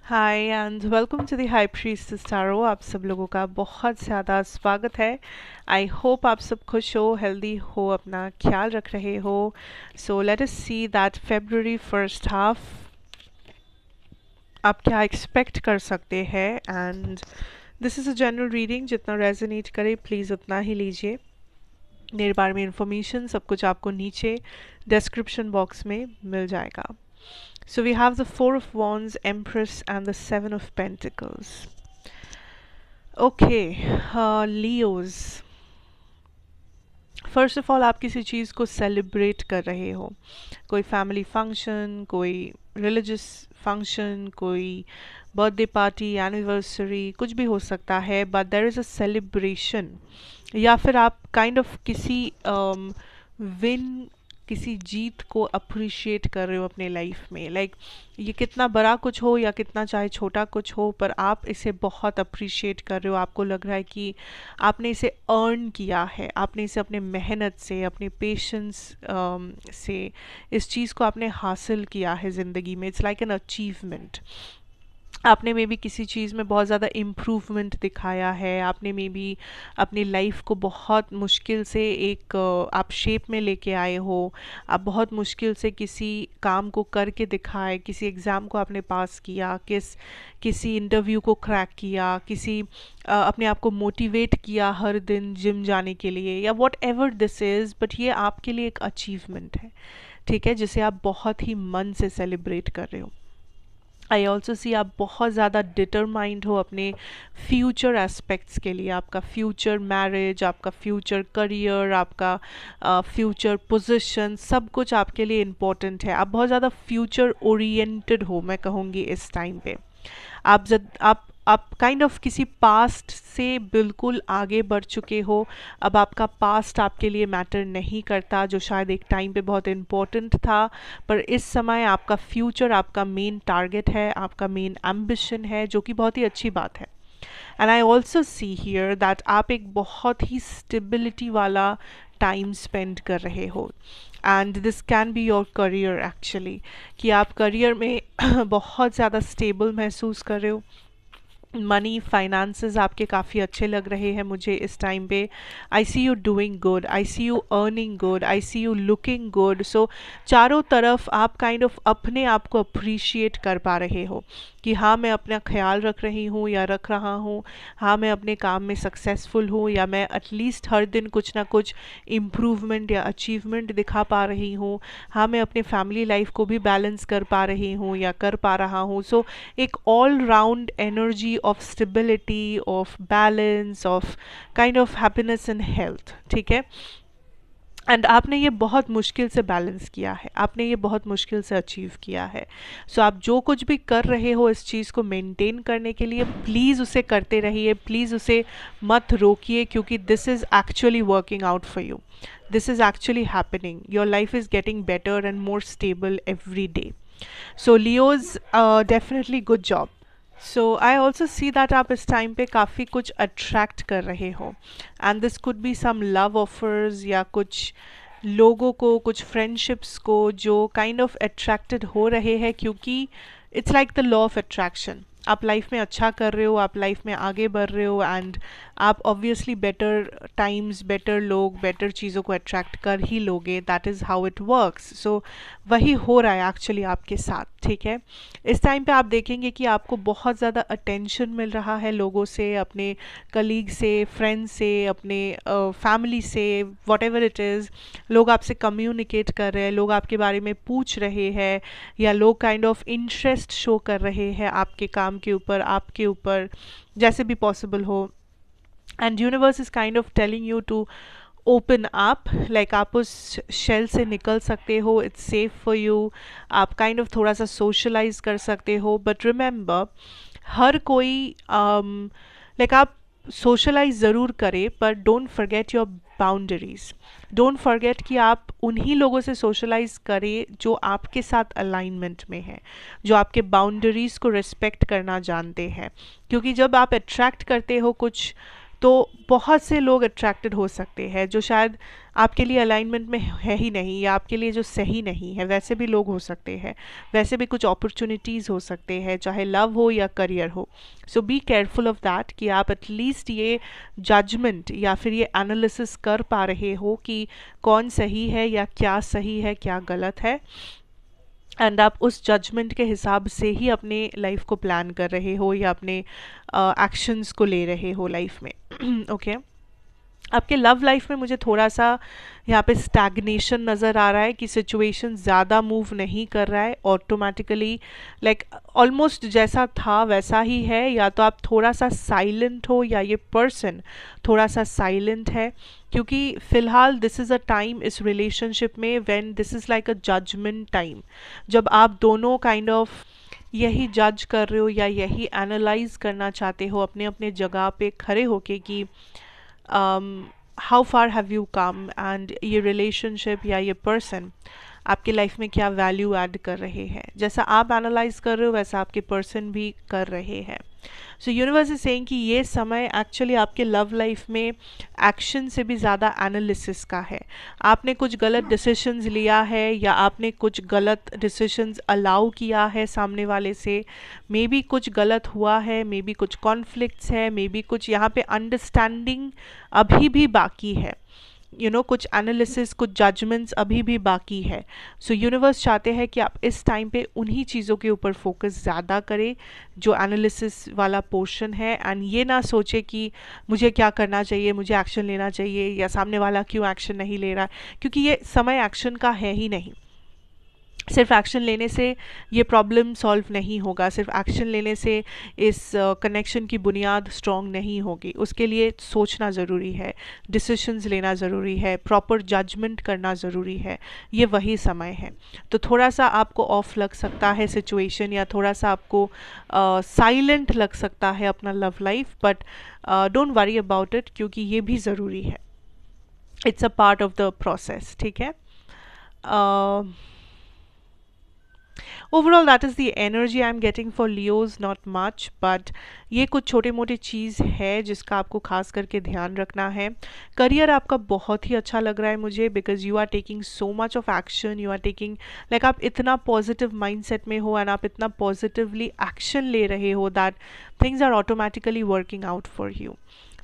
Hi and welcome to the high priestess tarot. आप सब लोगों का बहुत ज़्यादा स्वागत है। आई होप आप सब खुश हो, हेल्दी हो, अपना ख्याल रख रहे हो। So let us see that February first half आप क्या एक्सपेक्ट कर सकते हैं। And this is a general reading, जितना रेजोनेट करे प्लीज़ उतना ही लीजिए। मेरे बारे में इंफॉर्मेशन सब कुछ आपको नीचे डिस्क्रिप्शन बॉक्स में मिल जाएगा। So we have the Four of Wands, Empress, and the Seven of Pentacles. Okay, Leos. First of all, आप किसी चीज़ को सेलिब्रेट कर रहे हो, कोई फैमिली फंक्शन, कोई रिलीजियस फंक्शन, कोई बर्थडे पार्टी, एनिवर्सरी, कुछ भी हो सकता है, but there is a celebration. या फिर आप काइंड ऑफ किसी विन, किसी जीत को अप्रिशिएट कर रहे हो अपने लाइफ में। लाइक ये कितना बड़ा कुछ हो या कितना चाहे छोटा कुछ हो, पर आप इसे बहुत अप्रिशिएट कर रहे हो। आपको लग रहा है कि आपने इसे अर्न किया है, आपने इसे अपने मेहनत से, अपने पेशेंस से इस चीज़ को आपने हासिल किया है ज़िंदगी में। It's like an achievement. आपने मे बी किसी चीज़ में बहुत ज़्यादा इम्प्रूवमेंट दिखाया है, आपने मे बी अपनी लाइफ को बहुत मुश्किल से एक आप शेप में लेके आए हो। आप बहुत मुश्किल से किसी काम को करके दिखाए, किसी एग्ज़ाम को आपने पास किया, किसी इंटरव्यू को क्रैक किया, किसी अपने आप को मोटिवेट किया हर दिन जिम जाने के लिए, या what ever this is, but ये आपके लिए एक अचीवमेंट है, ठीक है, जिसे आप बहुत ही मन से सेलिब्रेट कर रहे हो। आई ऑल्सो सी आप बहुत ज़्यादा डिटरमाइंड हो अपने फ्यूचर एस्पेक्ट्स के लिए। आपका फ्यूचर मैरिज, आपका फ्यूचर करियर, आपका फ्यूचर पोजीशन, सब कुछ आपके लिए इम्पोर्टेंट है। आप बहुत ज़्यादा फ्यूचर ओरिएंटेड हो, मैं कहूँगी इस टाइम पे। आप काइंड ऑफ किसी पास्ट से बिल्कुल आगे बढ़ चुके हो। अब आपका पास्ट आपके लिए मैटर नहीं करता, जो शायद एक टाइम पे बहुत इम्पोर्टेंट था, पर इस समय आपका फ्यूचर आपका मेन टारगेट है, आपका मेन एम्बिशन है, जो कि बहुत ही अच्छी बात है। And I also see here that आप एक बहुत ही स्टेबिलिटी वाला टाइम स्पेंड कर रहे हो। And this can be your career actually, कि आप करियर में बहुत ज़्यादा स्टेबल महसूस कर रहे हो। मनी फाइनेंसेस आपके काफ़ी अच्छे लग रहे हैं मुझे इस टाइम पे। I see you doing good, I see you earning good, I see you looking good. So चारों तरफ आप काइंड ऑफ अपने आप को अप्रिशिएट कर पा रहे हो कि हाँ, मैं अपना ख्याल रख रही हूँ या रख रहा हूँ, हाँ मैं अपने काम में सक्सेसफुल हूँ, या मैं एटलीस्ट हर दिन कुछ ना कुछ इम्प्रूवमेंट या अचीवमेंट दिखा पा रही हूँ, हाँ मैं अपने फैमिली लाइफ को भी बैलेंस कर पा रही हूँ या कर पा रहा हूँ। सो एक all round energy of stability, of balance, of kind of happiness and health, ठीक है। एंड आपने ये बहुत मुश्किल से बैलेंस किया है, आपने ये बहुत मुश्किल से अचीव किया है। सो आप जो कुछ भी कर रहे हो इस चीज़ को मेंटेन करने के लिए, प्लीज़ उसे करते रहिए, प्लीज़ उसे मत रोकिए, क्योंकि this is actually working out for you, this is actually happening, your life is getting better and more stable every day. So Leos, definitely good job. So I also see that आप इस time पे काफ़ी कुछ attract कर रहे हो, and this could be some love offers, या कुछ लोगों को, कुछ फ्रेंडशिप्स को जो काइंड ऑफ अट्रैक्टेड हो रहे हैं, क्योंकि it's like the law of attraction. आप लाइफ में अच्छा कर रहे हो, आप लाइफ में आगे बढ़ रहे हो, एंड आप ऑब्वियसली बेटर टाइम्स, बेटर लोग, बेटर चीज़ों को अट्रैक्ट कर ही लोगे। That is how it works. So वही हो रहा है एक्चुअली आपके साथ, ठीक है। इस टाइम पे आप देखेंगे कि आपको बहुत ज़्यादा अटेंशन मिल रहा है लोगों से, अपने कलीग से, फ्रेंड से, अपने फैमिली से, वॉट एवर इट इज़। लोग आपसे कम्युनिकेट कर रहे हैं, लोग आपके बारे में पूछ रहे हैं, या लोग काइंड ऑफ इंटरेस्ट शो कर रहे हैं आपके काम के ऊपर, आपके ऊपर, जैसे भी पॉसिबल हो। And universe is kind of telling you to open up, like आप उस शेल से निकल सकते हो, इट्स सेफ फॉर यू। आप काइंड ऑफ थोड़ा सा सोशलाइज कर सकते हो, बट रिमेंबर, हर कोई लाइक आप सोशलाइज ज़रूर करें, पर don't forget your boundaries. Don't forget कि आप उन्हीं लोगों से सोशलाइज करें जो आपके साथ अलाइनमेंट में है, जो आपके बाउंड्रीज को रिस्पेक्ट करना जानते हैं। क्योंकि जब आप अट्रैक्ट करते हो कुछ तो बहुत से लोग अट्रैक्टेड हो सकते हैं जो शायद आपके लिए अलाइनमेंट में है ही नहीं, या आपके लिए जो सही नहीं है, वैसे भी लोग हो सकते हैं। वैसे भी कुछ अपॉर्चुनिटीज़ हो सकते हैं, चाहे लव हो या करियर हो। सो बी केयरफुल ऑफ दैट कि आप एटलीस्ट ये जजमेंट या फिर ये एनालिसिस कर पा रहे हो कि कौन सही है या क्या सही है, क्या गलत है, एंड आप उस जजमेंट के हिसाब से ही अपने लाइफ को प्लान कर रहे हो या अपने एक्शंस को ले रहे हो लाइफ में। ओके आपके लव लाइफ में मुझे थोड़ा सा यहाँ पे स्टैग्नेशन नज़र आ रहा है कि सिचुएशन ज़्यादा मूव नहीं कर रहा है ऑटोमेटिकली, लाइक ऑलमोस्ट जैसा था वैसा ही है, या तो आप थोड़ा सा साइलेंट हो या ये पर्सन थोड़ा सा साइलेंट है। क्योंकि फ़िलहाल दिस इज़ अ टाइम इस रिलेशनशिप में when this is like a judgment time, जब आप दोनों काइंड ऑफ यही जज कर रहे हो या यही एनालाइज करना चाहते हो अपने अपने जगह पे खड़े होके कि how far have you come, and ये रिलेशनशिप या ये पर्सन आपके लाइफ में क्या वैल्यू ऐड कर रहे हैं। जैसा आप एनालाइज कर रहे हो वैसा आपके पर्सन भी कर रहे हैं। सो यूनिवर्स इज सेइंग कि ये समय एक्चुअली आपके लव लाइफ में एक्शन से भी ज़्यादा एनालिसिस का है। आपने कुछ गलत डिसीजंस लिया है या आपने कुछ गलत डिसीजंस अलाउ किया है सामने वाले से, मे बी कुछ गलत हुआ है, मे बी कुछ कॉन्फ्लिक्ट्स है, मे बी कुछ यहाँ पे अंडरस्टैंडिंग अभी भी बाकी है, कुछ एनालिसिस, कुछ जजमेंट्स अभी भी बाकी है। सो यूनिवर्स चाहते हैं कि आप इस टाइम पे उन्हीं चीज़ों के ऊपर फोकस ज़्यादा करें जो एनालिसिस वाला पोर्शन है, एंड ये ना सोचे कि मुझे क्या करना चाहिए, मुझे एक्शन लेना चाहिए या सामने वाला क्यों एक्शन नहीं ले रहा, क्योंकि ये समय एक्शन का है ही नहीं। सिर्फ एक्शन लेने से ये प्रॉब्लम सॉल्व नहीं होगा, सिर्फ एक्शन लेने से इस कनेक्शन की बुनियाद स्ट्रॉन्ग नहीं होगी। उसके लिए सोचना ज़रूरी है, डिसीशंस लेना ज़रूरी है, प्रॉपर जजमेंट करना ज़रूरी है। ये वही समय है। तो थोड़ा सा आपको ऑफ लग सकता है सिचुएशन, या थोड़ा सा आपको साइलेंट लग सकता है अपना love life, but don't worry about it, क्योंकि ये भी ज़रूरी है। It's a part of the process, ठीक है। Overall that is the energy I am getting for Leos, not much, but ये कुछ छोटे मोटे चीज़ है जिसका आपको खास करके ध्यान रखना है। करियर आपका बहुत ही अच्छा लग रहा है मुझे, because you are taking so much of action, you are taking like आप इतना पॉजिटिव माइंडसेट में हो एंड आप इतना पॉजिटिवली एक्शन ले रहे हो that things are automatically working out for you.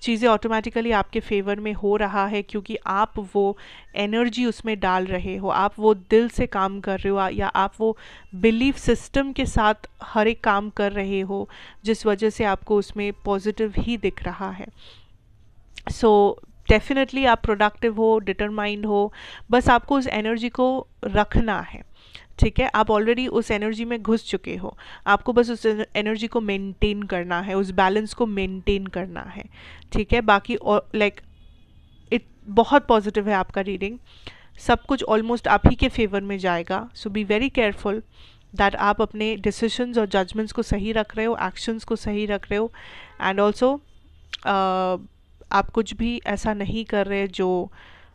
चीज़ें ऑटोमेटिकली आपके फेवर में हो रहा है क्योंकि आप वो एनर्जी उसमें डाल रहे हो, आप वो दिल से काम कर रहे हो, या आप वो बिलीफ सिस्टम के साथ हर एक काम कर रहे हो, जिस वजह से आपको उसमें पॉजिटिव ही दिख रहा है। सो डेफिनेटली आप प्रोडक्टिव हो, डिटरमाइंड हो, बस आपको उस एनर्जी को रखना है, ठीक है। आप ऑलरेडी उस एनर्जी में घुस चुके हो, आपको बस उस एनर्जी को मेंटेन करना है, उस बैलेंस को मेंटेन करना है, ठीक है। बाकी लाइक इट बहुत पॉजिटिव है आपका रीडिंग, सब कुछ ऑलमोस्ट आप ही के फेवर में जाएगा। सो बी वेरी केयरफुल दैट आप अपने डिसीजंस और जजमेंट्स को सही रख रहे हो, एक्शंस को सही रख रहे हो, एंड ऑल्सो आप कुछ भी ऐसा नहीं कर रहे जो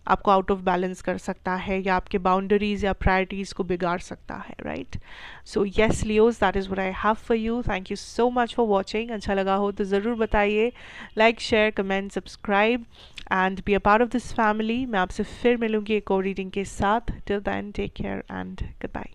आपको आउट ऑफ बैलेंस कर सकता है या आपके बाउंड्रीज या प्रायोरिटीज़ को बिगाड़ सकता है, right. So yes Leos, that is what I have for you. Thank you so much for watching. अच्छा लगा हो तो ज़रूर बताइए, like, share, comment, subscribe and be a part of this family. मैं आपसे फिर मिलूंगी एक और रीडिंग के साथ। Till then take care and good bye.